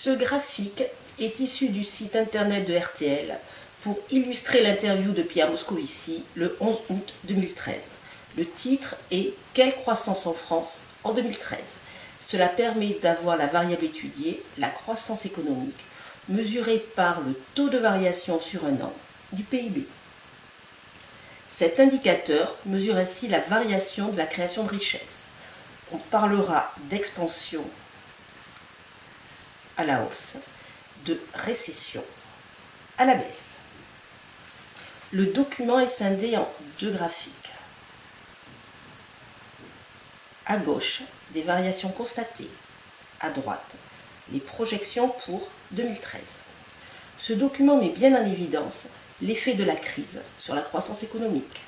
Ce graphique est issu du site internet de RTL pour illustrer l'interview de Pierre Moscovici le 11 août 2013. Le titre est « Quelle croissance en France en 2013 ?» Cela permet d'avoir la variable étudiée, la croissance économique, mesurée par le taux de variation sur un an du PIB. Cet indicateur mesure ainsi la variation de la création de richesse. On parlera d'expansion à la hausse, de récession à la baisse. Le document est scindé en deux graphiques. À gauche, des variations constatées. À droite, les projections pour 2013. Ce document met bien en évidence l'effet de la crise sur la croissance économique.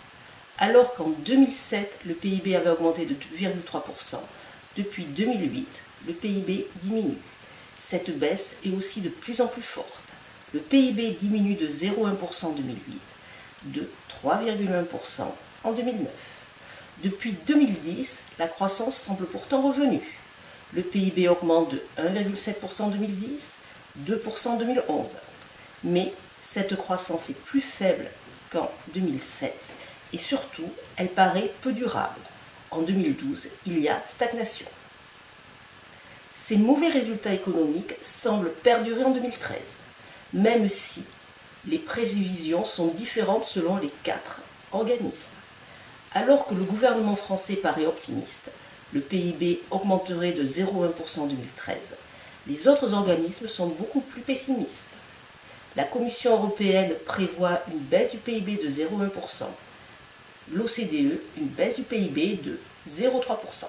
Alors qu'en 2007, le PIB avait augmenté de 2,3%, depuis 2008, le PIB diminue. Cette baisse est aussi de plus en plus forte. Le PIB diminue de 0,1% en 2008, de 3,1% en 2009. Depuis 2010, la croissance semble pourtant revenue. Le PIB augmente de 1,7% en 2010, 2% en 2011. Mais cette croissance est plus faible qu'en 2007 et surtout, elle paraît peu durable. En 2012, il y a stagnation. Ces mauvais résultats économiques semblent perdurer en 2013, même si les prévisions sont différentes selon les 4 organismes. Alors que le gouvernement français paraît optimiste, le PIB augmenterait de 0,1% en 2013, les autres organismes sont beaucoup plus pessimistes. La Commission européenne prévoit une baisse du PIB de 0,1%, l'OCDE une baisse du PIB de 0,3%.